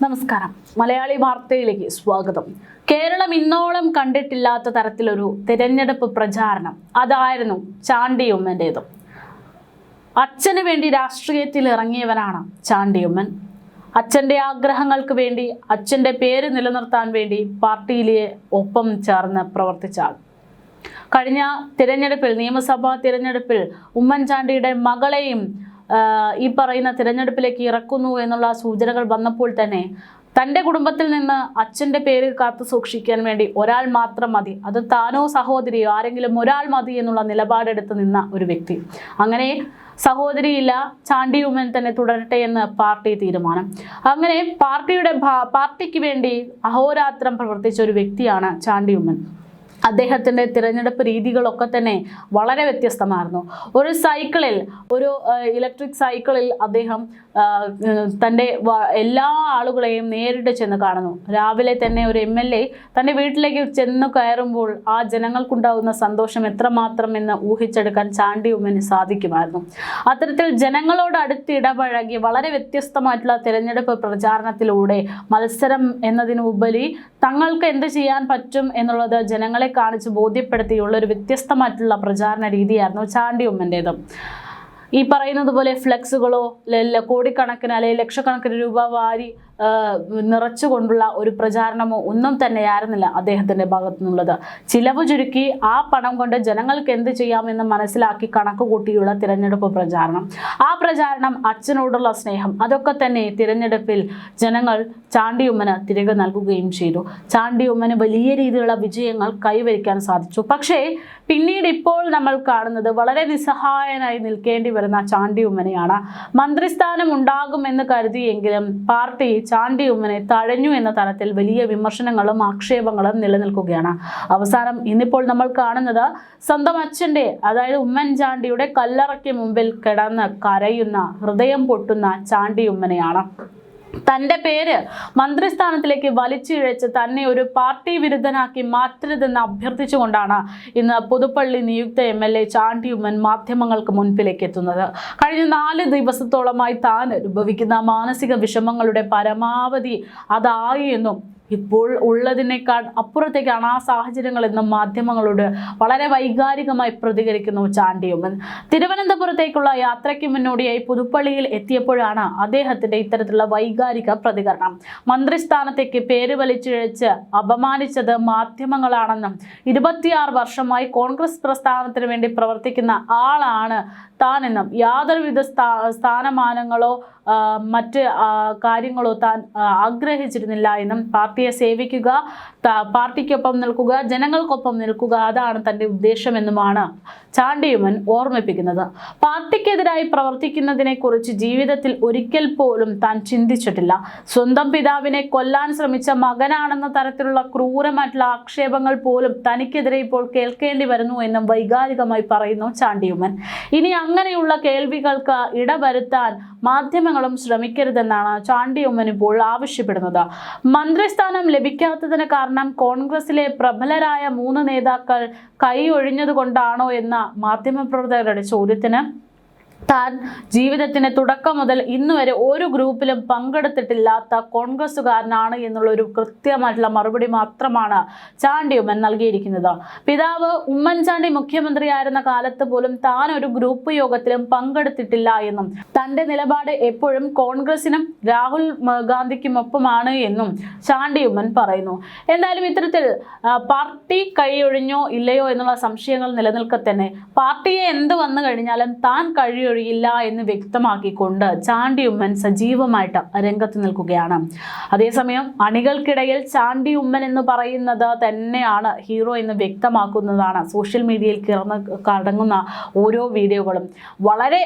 നമസ്കാരം. മലയാളി വാർത്തയിലേക്ക് സ്വാഗതം. കേരളം ഇന്നോളം കണ്ടിട്ടില്ലാത്ത തരത്തിലൊരു തിരഞ്ഞെടുപ്പ് പ്രചാരണം അതായിരുന്നു ചാണ്ടിയുമ്മൻ്റേതും. അച്ഛന് വേണ്ടി രാഷ്ട്രീയത്തിൽ ഇറങ്ങിയവനാണ് ചാണ്ടിയുമ്മൻ. അച്ഛൻ്റെ ആഗ്രഹങ്ങൾക്ക് വേണ്ടി, അച്ഛൻ്റെ പേര് നിലനിർത്താൻ വേണ്ടി പാർട്ടിയിലെ ഒപ്പം ചേർന്ന് പ്രവർത്തിച്ചാൽ കഴിഞ്ഞ തിരഞ്ഞെടുപ്പിൽ, നിയമസഭാ തിരഞ്ഞെടുപ്പിൽ ഉമ്മൻചാണ്ടിയുടെ മകളെയും ഈ പറയുന്ന തിരഞ്ഞെടുപ്പിലേക്ക് ഇറക്കുന്നു എന്നുള്ള സൂചനകൾ വന്നപ്പോൾ തന്നെ തൻ്റെ കുടുംബത്തിൽ നിന്ന് അച്ഛൻ്റെ പേര് കാത്തു സൂക്ഷിക്കാൻ വേണ്ടി ഒരാൾ മാത്രം മതി, അത് താനോ സഹോദരിയോ ആരെങ്കിലും ഒരാൾ മതി എന്നുള്ള നിലപാടെടുത്ത് നിന്ന ഒരു വ്യക്തി. അങ്ങനെ സഹോദരിയില്ല, ചാണ്ടിയുമ്മൻ തന്നെ തുടരട്ടെ എന്ന് പാർട്ടി തീരുമാനം. അങ്ങനെ പാർട്ടിക്ക് വേണ്ടി അഹോരാത്രം പ്രവർത്തിച്ച ഒരു വ്യക്തിയാണ് ചാണ്ടിയുമ്മൻ. അദ്ദേഹത്തിൻ്റെ തിരഞ്ഞെടുപ്പ് രീതികളൊക്കെ തന്നെ വളരെ വ്യത്യസ്തമായിരുന്നു. ഒരു ഇലക്ട്രിക് സൈക്കിളിൽ അദ്ദേഹം തൻ്റെ എല്ലാ ആളുകളെയും നേരിട്ട് ചെന്ന് കാണുന്നു. രാവിലെ തന്നെ ഒരു MLA തൻ്റെ വീട്ടിലേക്ക് ചെന്ന് കയറുമ്പോൾ ആ ജനങ്ങൾക്കുണ്ടാകുന്ന സന്തോഷം എത്രമാത്രം എന്ന് ഊഹിച്ചെടുക്കാൻ ചാണ്ടിയുമ്മന് സാധിക്കുമായിരുന്നു. അത്തരത്തിൽ ജനങ്ങളോട് അടുത്ത് ഇടപഴകി വളരെ വ്യത്യസ്തമായിട്ടുള്ള തിരഞ്ഞെടുപ്പ് പ്രചാരണത്തിലൂടെ മത്സരം എന്നതിനുപരി തങ്ങൾക്ക് എന്ത് ചെയ്യാൻ പറ്റും എന്നുള്ളത് ജനങ്ങളെ കാണിച്ച് ബോധ്യപ്പെടുത്തിയുള്ള ഒരു വ്യത്യസ്തമായിട്ടുള്ള പ്രചാരണ രീതിയായിരുന്നു ചാണ്ടിയുമ്മൻ്റേതും. ഈ പറയുന്നത് പോലെ ഫ്ലെക്സുകളോ കോടിക്കണക്കിന് അല്ലെങ്കിൽ ലക്ഷക്കണക്കിന് രൂപ വാരി നിറച്ചുകൊണ്ടുള്ള ഒരു പ്രചാരണമോ ഒന്നും തന്നെയായിരുന്നില്ല അദ്ദേഹത്തിൻ്റെ ഭാഗത്തു നിന്നുള്ളത്. ചിലവ് ചുരുക്കി ആ പണം കൊണ്ട് ജനങ്ങൾക്ക് എന്ത് ചെയ്യാമെന്ന് മനസ്സിലാക്കി കണക്ക് കൂട്ടിയുള്ള തിരഞ്ഞെടുപ്പ് പ്രചാരണം, ആ പ്രചാരണം, അച്ഛനോടുള്ള സ്നേഹം, അതൊക്കെ തന്നെ തിരഞ്ഞെടുപ്പിൽ ജനങ്ങൾ ചാണ്ടിയുമ്മന് തിരികെ നൽകുകയും ചെയ്തു. ചാണ്ടിയുമ്മന് വലിയ രീതിയിലുള്ള വിജയങ്ങൾ കൈവരിക്കാൻ സാധിച്ചു. പക്ഷേ പിന്നീട് ഇപ്പോൾ നമ്മൾ കാണുന്നത് വളരെ നിസ്സഹായനായി നിൽക്കേണ്ടി വരുന്ന ചാണ്ടിയുമ്മനെയാണ്. മന്ത്രിസ്ഥാനം ഉണ്ടാകുമെന്ന് കരുതിയെങ്കിലും പാർട്ടി ചാണ്ടിയുമ്മനെ തഴഞ്ഞു എന്ന തരത്തിൽ വലിയ വിമർശനങ്ങളും ആക്ഷേപങ്ങളും നിലനിൽക്കുകയാണ്. അവസാനം ഇന്നിപ്പോൾ നമ്മൾ കാണുന്നത് സ്വന്തം അച്ഛൻ്റെ, അതായത് ഉമ്മൻചാണ്ടിയുടെ കല്ലറയ്ക്ക് മുമ്പിൽ കിടന്ന് കരയുന്ന, ഹൃദയം പൊട്ടുന്ന ചാണ്ടിയുമ്മനെയാണ്. തൻ്റെ പേര് മന്ത്രിസ്ഥാനത്തിലേക്ക് വലിച്ചിഴച്ച് തന്നെ ഒരു പാർട്ടി വിരുദ്ധനാക്കി മാറ്റരുതെന്ന് അഭ്യർത്ഥിച്ചുകൊണ്ടാണ് ഇന്ന് പുതുപ്പള്ളി നിയുക്ത MLA ചാണ്ടിയുമ്മൻ മാധ്യമങ്ങൾക്ക് മുൻപിലേക്ക് എത്തുന്നത്. കഴിഞ്ഞ 4 ദിവസത്തോളമായി താൻ അനുഭവിക്കുന്ന മാനസിക വിഷമങ്ങളുടെ പരമാവധി അതായി എന്നും ഇപ്പോൾ ഉള്ളതിനേക്കാൾ അപ്പുറത്തേക്കാണ് ആ സാഹചര്യങ്ങളെന്നും മാധ്യമങ്ങളോട് വളരെ വൈകാരികമായി പ്രതികരിക്കുന്നു ചാണ്ടിയുമ്മൻ. തിരുവനന്തപുരത്തേക്കുള്ള യാത്രയ്ക്ക് മുന്നോടിയായി പുതുപ്പള്ളിയിൽ എത്തിയപ്പോഴാണ് അദ്ദേഹത്തിൻ്റെ ഇത്തരത്തിലുള്ള വൈകാരിക പ്രതികരണം. മന്ത്രിസ്ഥാനത്തേക്ക് പേര് വലിച്ചിഴച്ച് അപമാനിച്ചത് മാധ്യമങ്ങളാണെന്നും 26 വർഷമായി കോൺഗ്രസ് പ്രസ്ഥാനത്തിന് വേണ്ടി പ്രവർത്തിക്കുന്ന ആളാണ് താനെന്നും യാതൊരുവിധ സ്ഥാനമാനങ്ങളോ മറ്റ് കാര്യങ്ങളോ താൻ ആഗ്രഹിച്ചിരുന്നില്ല എന്നും പാർട്ടിയെ സേവിക്കുക, പാർട്ടിക്കൊപ്പം നിൽക്കുക, ജനങ്ങൾക്കൊപ്പം നിൽക്കുക, അതാണ് തൻ്റെ ഉദ്ദേശമെന്നുമാണ് ചാണ്ടിയുമ്മൻ ഓർമ്മിപ്പിക്കുന്നത്. പാർട്ടിക്കെതിരായി പ്രവർത്തിക്കുന്നതിനെ കുറിച്ച് ജീവിതത്തിൽ ഒരിക്കൽ പോലും താൻ ചിന്തിച്ചിട്ടില്ല. സ്വന്തം പിതാവിനെ കൊല്ലാൻ ശ്രമിച്ച മകനാണെന്ന തരത്തിലുള്ള ക്രൂരമായിട്ടുള്ള ആക്ഷേപങ്ങൾ പോലും തനിക്കെതിരെ ഇപ്പോൾ കേൾക്കേണ്ടി വരുന്നു എന്നും വൈകാരികമായി പറയുന്നു ചാണ്ടിയുമ്മൻ. ഇനി അങ്ങനെയുള്ള കേൾവികൾക്ക് ഇടവരുത്താൻ മാധ്യമങ്ങളും ശ്രമിക്കരുതെന്നാണ് ചാണ്ടിയുമ്മൻ ഇപ്പോൾ ആവശ്യപ്പെടുന്നത്. മന്ത്രിസ്ഥാനം ലഭിക്കാത്തതിന് കാരണം കോൺഗ്രസിലെ പ്രബലരായ 3 നേതാക്കൾ കൈ ഒഴിഞ്ഞതുകൊണ്ടാണോ എന്ന മാധ്യമപ്രവർത്തകരുടെ ചോദ്യത്തിന് താൻ ജീവിതത്തിന് തുടക്കം മുതൽ ഇന്നുവരെ ഒരു ഗ്രൂപ്പിലും പങ്കെടുത്തിട്ടില്ലാത്ത കോൺഗ്രസ്സുകാരനാണ് എന്നുള്ള ഒരു കൃത്യമായിട്ടുള്ള മറുപടി മാത്രമാണ് ചാണ്ടിയുമ്മൻ നൽകിയിരിക്കുന്നത്. പിതാവ് ഉമ്മൻചാണ്ടി മുഖ്യമന്ത്രിയായിരുന്ന കാലത്ത് പോലും താൻ ഒരു ഗ്രൂപ്പ് യോഗത്തിലും പങ്കെടുത്തിട്ടില്ല എന്നും തൻ്റെ നിലപാട് എപ്പോഴും കോൺഗ്രസിനും രാഹുൽ ഗാന്ധിക്കുമൊപ്പമാണ് എന്നും ചാണ്ടിയുമ്മൻ പറയുന്നു. എന്തായാലും ഇത്തരത്തിൽ പാർട്ടി കൈയൊഴിഞ്ഞോ ഇല്ലയോ എന്നുള്ള സംശയങ്ങൾ നിലനിൽക്കെ തന്നെ പാർട്ടിയെ എന്ത് വന്നു കഴിഞ്ഞാലും താൻ കഴിയൊഴിയില്ല എന്ന് വ്യക്തമാക്കിക്കൊണ്ട് ചാണ്ടിയുമ്മൻ സജീവമായിട്ട് രംഗത്ത് നിൽക്കുകയാണ്. അതേസമയം അണികൾക്കിടയിൽ ചാണ്ടിയുമ്മൻ എന്ന് പറയുന്നത് തന്നെയാണ് ഹീറോ എന്ന് വ്യക്തമാക്കുന്നതാണ് സോഷ്യൽ മീഡിയയിൽ കടങ്ങുന്ന ഓരോ വീഡിയോകളും. വളരെ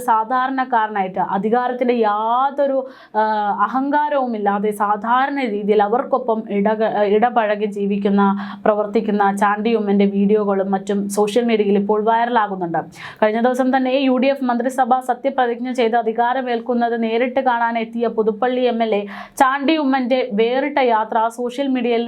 സാധാരണക്കാരനായിട്ട് അധികാരത്തിൻ്റെ യാതൊരു അഹങ്കാരവും ഇല്ലാതെ സാധാരണ രീതിയിൽ അവർക്കൊപ്പം ഇടപഴകി പ്രവർത്തിക്കുന്ന ചാണ്ടിയുമ്മൻ്റെ വീഡിയോകളും മറ്റും സോഷ്യൽ മീഡിയയിൽ ഇപ്പോൾ വൈറലാകുന്നുണ്ട്. കഴിഞ്ഞ ദിവസം ദിവസം തന്നെ UDF മന്ത്രിസഭ സത്യപ്രതിജ്ഞ ചെയ്ത് അധികാരമേൽക്കുന്നത് നേരിട്ട് കാണാനെത്തിയ പുതുപ്പള്ളി MLA ചാണ്ടി ഉമ്മന്റെ വേറിട്ട യാത്ര സോഷ്യൽ മീഡിയയിൽ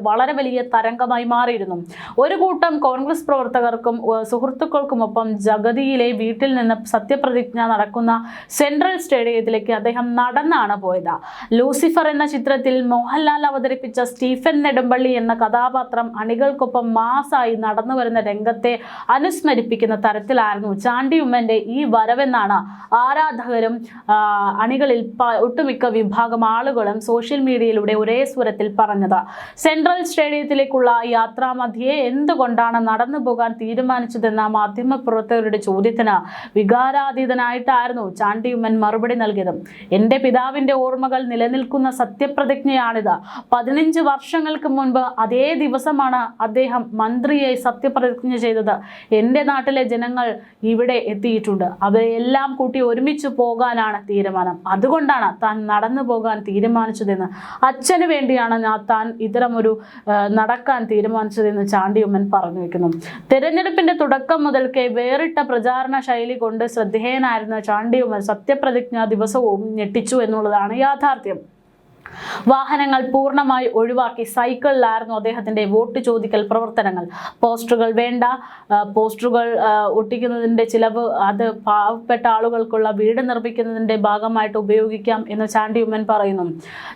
വളരെ വലിയ തരംഗമായി മാറിയിരുന്നു. ഒരു കൂട്ടം കോൺഗ്രസ് പ്രവർത്തകർക്കും സുഹൃത്തുക്കൾക്കുമൊപ്പം ജഗതിയിലെ വീട്ടിൽ നിന്ന് സത്യപ്രതിജ്ഞ നടക്കുന്ന സെൻട്രൽ സ്റ്റേഡിയത്തിലേക്ക് അദ്ദേഹം നടന്നാണ് പോയത്. ലൂസിഫർ എന്ന ചിത്രത്തിൽ മോഹൻലാൽ അവതരിപ്പിച്ച സ്റ്റീഫൻ നെടുമ്പള്ളി എന്ന കഥാപാത്രം അണികൾക്കൊപ്പം മാസായി നടന്നു വരുന്ന രംഗത്തെ അനുസ്മരിപ്പിക്കുന്ന തരത്തിലായിരുന്നു ചാണ്ടി ഉമ്മന്റെ ഈ വരവെന്നാണ് ആരാധകരും അണികളിൽ ഒട്ടുമിക്ക വിഭാഗം ആളുകളും സോഷ്യൽ മീഡിയയിലൂടെ ഒരേ സ്വരത്തിൽ പറഞ്ഞത്. സെൻട്രൽ സ്റ്റേഡിയത്തിലേക്കുള്ള യാത്രാമധ്യേ എന്തുകൊണ്ടാണ് നടന്നു പോകാൻ തീരുമാനിച്ചതെന്ന മാധ്യമപ്രവർത്തകരുടെ ചോദ്യത്തിന് വികാരാതീതനായിട്ടായിരുന്നു ചാണ്ടി ഉമ്മൻ മറുപടി നൽകിയത്. എന്റെ പിതാവിന്റെ ഓർമ്മകൾ നിലനിൽക്കുന്ന സത്യപ്രതിജ്ഞയാണിത്. 15 വർഷങ്ങൾക്ക് മുൻപ് അതേ ദിവസമാണ് അദ്ദേഹം മന്ത്രിയായി സത്യപ്രതിജ്ഞ ചെയ്തത്. എൻ്റെ നാട്ടിലെ ജനങ്ങൾ ഇവിടെ എത്തിയിട്ടുണ്ട്. അവരെല്ലാം കൂട്ടി ഒരുമിച്ച് പോകാനാണ് തീരുമാനം. അതുകൊണ്ടാണ് താൻ നടന്നു പോകാൻ തീരുമാനിച്ചതെന്ന്, അച്ഛന് വേണ്ടിയാണ് താൻ ഇത്തരമൊരു നടക്കാൻ തീരുമാനിച്ചതെന്ന് ചാണ്ടി ഉമ്മൻ പറഞ്ഞു വെക്കുന്നു. തെരഞ്ഞെടുപ്പിന്റെ തുടക്കം മുതൽക്കേ വേറിട്ട പ്രചാരണ ശൈലി കൊണ്ട് ശ്രദ്ധേയനായിരുന്ന ചാണ്ടി ഉമ്മൻ സത്യപ്രതിജ്ഞാ ദിവസവും ഞെട്ടിച്ചു എന്നുള്ളതാണ് യാഥാർത്ഥ്യം. വാഹനങ്ങൾ പൂർണ്ണമായി ഒഴിവാക്കി സൈക്കിളിലായിരുന്നു അദ്ദേഹത്തിന്റെ വോട്ട് ചോദിക്കൽ പ്രവർത്തനങ്ങൾ. പോസ്റ്ററുകൾ വേണ്ട, പോസ്റ്ററുകൾ ഒട്ടിക്കുന്നതിന്റെ ചിലവ് അത് പാവപ്പെട്ട ആളുകൾക്കുള്ള വീട് നിർമ്മിക്കുന്നതിന്റെ ഭാഗമായിട്ട് ഉപയോഗിക്കാം എന്ന് ചാണ്ടി ഉമ്മൻ പറയുന്നു.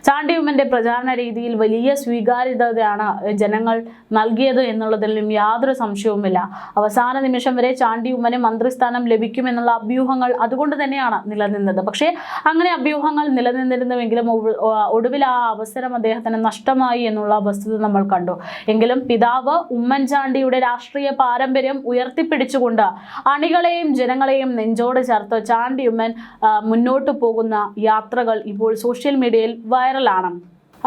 ചാണ്ടി ഉമ്മന്റെ പ്രചാരണ രീതിയിൽ വലിയ സ്വീകാര്യതയാണ് ജനങ്ങൾ നൽകിയത് എന്നുള്ളതിലും യാതൊരു സംശയവുമില്ല. അവസാന നിമിഷം വരെ ചാണ്ടി ഉമ്മന് മന്ത്രിസ്ഥാനം ലഭിക്കുമെന്നുള്ള അഭ്യൂഹങ്ങൾ അതുകൊണ്ട് തന്നെയാണ് നിലനിന്നത്. പക്ഷേ അങ്ങനെ അഭ്യൂഹങ്ങൾ നിലനിന്നിരുന്നുവെങ്കിലും ഒടുവിൽ ആ അവസരം അദ്ദേഹത്തിന് നഷ്ടമായി എന്നുള്ള വസ്തുത നമ്മൾ കണ്ടു. എങ്കിലും പിതാവ് ഉമ്മൻചാണ്ടിയുടെ രാഷ്ട്രീയ പാരമ്പര്യം ഉയർത്തിപ്പിടിച്ചുകൊണ്ട് അണികളെയും ജനങ്ങളെയും നെഞ്ചോട് ചേർത്ത് ചാണ്ടി ഉമ്മൻ മുന്നോട്ട് പോകുന്ന യാത്രകൾ ഇപ്പോൾ സോഷ്യൽ മീഡിയയിൽ വൈറലാണ്.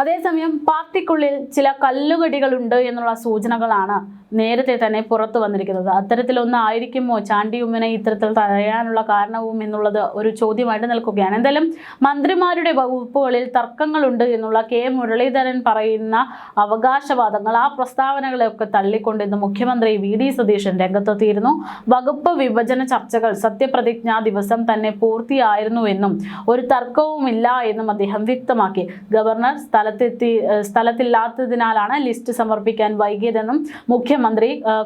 അതേസമയം പാർട്ടിക്കുള്ളിൽ ചില കല്ലുകടികളുണ്ട് എന്നുള്ള സൂചനകളാണ് നേരത്തെ തന്നെ പുറത്തു വന്നിരിക്കുന്നത്. അത്തരത്തിലൊന്നായിരിക്കുമോ ചാണ്ടി ഉമ്മനെ ഇത്തരത്തിൽ തടയാനുള്ള കാരണവും എന്നുള്ളത് ഒരു ചോദ്യമായിട്ട് നിൽക്കുകയാണ്. എന്തായാലും മന്ത്രിമാരുടെ വകുപ്പുകളിൽ തർക്കങ്ങളുണ്ട് എന്നുള്ള കെ മുരളീധരൻ പറയുന്ന അവകാശവാദങ്ങൾ, ആ പ്രസ്താവനകളെയൊക്കെ തള്ളിക്കൊണ്ട് ഇന്ന് മുഖ്യമന്ത്രി VD സതീശൻ രംഗത്തെത്തിയിരുന്നു. വകുപ്പ് വിഭജന ചർച്ചകൾ സത്യപ്രതിജ്ഞാ ദിവസം തന്നെ പൂർത്തിയായിരുന്നു എന്നും ഒരു തർക്കവുമില്ല എന്നും അദ്ദേഹം വ്യക്തമാക്കി. ഗവർണർ സ്ഥലത്തില്ലാത്തതിനാലാണ് ലിസ്റ്റ് സമർപ്പിക്കാൻ വൈകിയതെന്നും മുഖ്യമന്ത്രി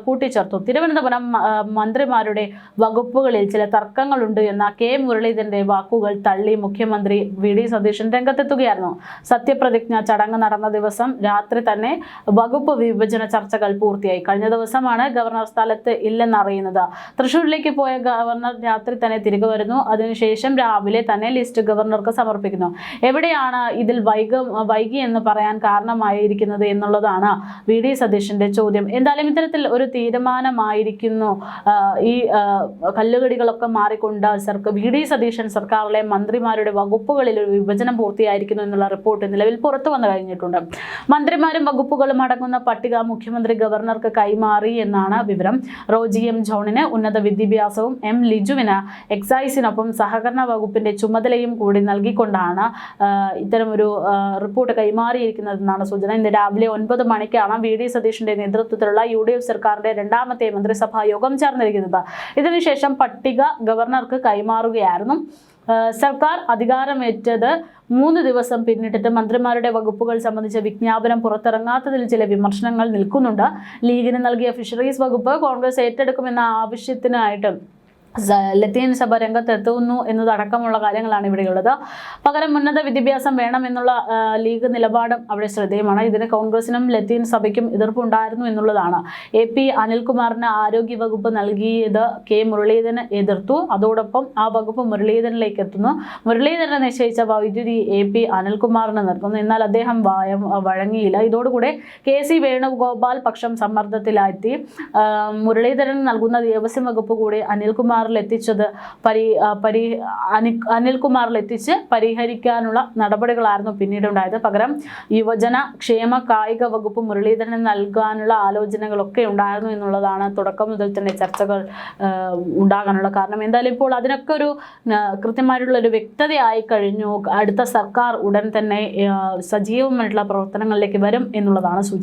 കൂട്ടിച്ചേർത്തു. തിരുവനന്തപുരം മന്ത്രിമാരുടെ വകുപ്പുകളിൽ ചില തർക്കങ്ങളുണ്ട് എന്ന കെ മുരളീധരന്റെ വാക്കുകൾ തള്ളി മുഖ്യമന്ത്രി VD സതീശൻ രംഗത്തെത്തുകയായിരുന്നു. സത്യപ്രതിജ്ഞ ചടങ്ങ് നടന്ന ദിവസം രാത്രി തന്നെ വകുപ്പ് വിഭജന ചർച്ചകൾ പൂർത്തിയായി. കഴിഞ്ഞ ദിവസമാണ് ഗവർണർ സ്ഥലത്ത് ഇല്ലെന്നറിയുന്നത്. തൃശ്ശൂരിലേക്ക് പോയ ഗവർണർ രാത്രി തന്നെ തിരികെ വരുന്നു. അതിനുശേഷം രാവിലെ തന്നെ ലിസ്റ്റ് ഗവർണർക്ക് സമർപ്പിക്കുന്നു. എവിടെയാണ് ഇതിൽ വൈകി എന്ന് പറയാൻ കാരണമായിരിക്കുന്നത് എന്നുള്ളതാണ് VD സതീശന്റെ ചോദ്യം. എന്തായാലും ഇത്തരത്തിൽ ഒരു തീരുമാനമായിരിക്കുന്നു. ഈ കല്ലുകടികളൊക്കെ മാറിക്കൊണ്ട് VD സതീശൻ സർക്കാരിലെ മന്ത്രിമാരുടെ വകുപ്പുകളിൽ ഒരു വിഭജനം പൂർത്തിയായിരിക്കുന്നു എന്നുള്ള റിപ്പോർട്ട് നിലവിൽ പുറത്തു വന്നു കഴിഞ്ഞിട്ടുണ്ട്. മന്ത്രിമാരും വകുപ്പുകളും അടങ്ങുന്ന പട്ടിക മുഖ്യമന്ത്രി ഗവർണർക്ക് കൈമാറി എന്നാണ് വിവരം. റോജി M. ജോണിന് ഉന്നത വിദ്യാഭ്യാസവും M. ലിജുവിന് എക്സൈസിനൊപ്പം സഹകരണ വകുപ്പിന്റെ ചുമതലയും കൂടി നൽകിക്കൊണ്ടാണ് ഇത്തരമൊരു റിപ്പോർട്ട് കൈമാറിയിരിക്കുന്നതെന്നാണ് സൂചന. ഇന്ന് രാവിലെ 9 മണിക്കാണ് VD സതീശന്റെ നേതൃത്വത്തിലുള്ള UDF സർക്കാരിന്റെ രണ്ടാമത്തെ മന്ത്രിസഭാ യോഗം ചേർന്നിരിക്കുന്നത്. ഇതിനുശേഷം പട്ടിക ഗവർണർക്ക് കൈമാറുകയായിരുന്നു. സർക്കാർ അധികാരമേറ്റത് 3 ദിവസം പിന്നിട്ടിട്ട് മന്ത്രിമാരുടെ വകുപ്പുകൾ സംബന്ധിച്ച വിജ്ഞാപനം പുറത്തിറങ്ങാത്തതിൽ ചില വിമർശനങ്ങൾ നിൽക്കുന്നുണ്ട്. ലീഗിന് നൽകിയ ഫിഷറീസ് വകുപ്പ് കോൺഗ്രസ് ഏറ്റെടുക്കുമെന്ന ആവശ്യത്തിനായിട്ട് ലത്തീൻ സഭ രംഗത്തെത്തുന്നു എന്നതടക്കമുള്ള കാര്യങ്ങളാണ് ഇവിടെയുള്ളത്. പകരം ഉന്നത വിദ്യാഭ്യാസം വേണമെന്നുള്ള ലീഗ് നിലപാടും അവിടെ ശ്രദ്ധേയമാണ്. ഇതിന് കോൺഗ്രസിനും ലത്തീൻ സഭയ്ക്കും എതിർപ്പുണ്ടായിരുന്നു എന്നുള്ളതാണ്. AP അനിൽകുമാറിന് ആരോഗ്യ വകുപ്പ് നൽകിയത് കെ മുരളീധരൻ എതിർത്തു. അതോടൊപ്പം ആ വകുപ്പ് മുരളീധരനിലേക്ക് എത്തുന്നു. മുരളീധരനെ നിശ്ചയിച്ച വൈദ്യുതി AP അനിൽകുമാറിന് നൽകുന്നു. എന്നാൽ അദ്ദേഹം വഴങ്ങിയില്ല. ഇതോടുകൂടെ KC വേണുഗോപാൽ പക്ഷം സമ്മർദ്ദത്തിലായി. മുരളീധരൻ നൽകുന്ന ദേവസ്വം വകുപ്പ് കൂടി അനിൽകുമാറിലെത്തിച്ച് പരിഹരിക്കാനുള്ള നടപടികളായിരുന്നു പിന്നീട് ഉണ്ടായത്. പകരം യുവജന ക്ഷേമ കായിക വകുപ്പ് മുരളീധരന് നൽകാനുള്ള ആലോചനകളൊക്കെ ഉണ്ടായിരുന്നു എന്നുള്ളതാണ് തുടക്കം മുതൽ തന്നെ ചർച്ചകൾ ഉണ്ടാകാനുള്ള കാരണം. എന്തായാലും ഇപ്പോൾ അതിനൊക്കെ ഒരു കൃത്യമായിട്ടുള്ള ഒരു വ്യക്തതയായി കഴിഞ്ഞു. അടുത്ത സർക്കാർ ഉടൻ തന്നെ സജീവമായിട്ടുള്ള പ്രവർത്തനങ്ങളിലേക്ക് വരും എന്നുള്ളതാണ് സൂചന.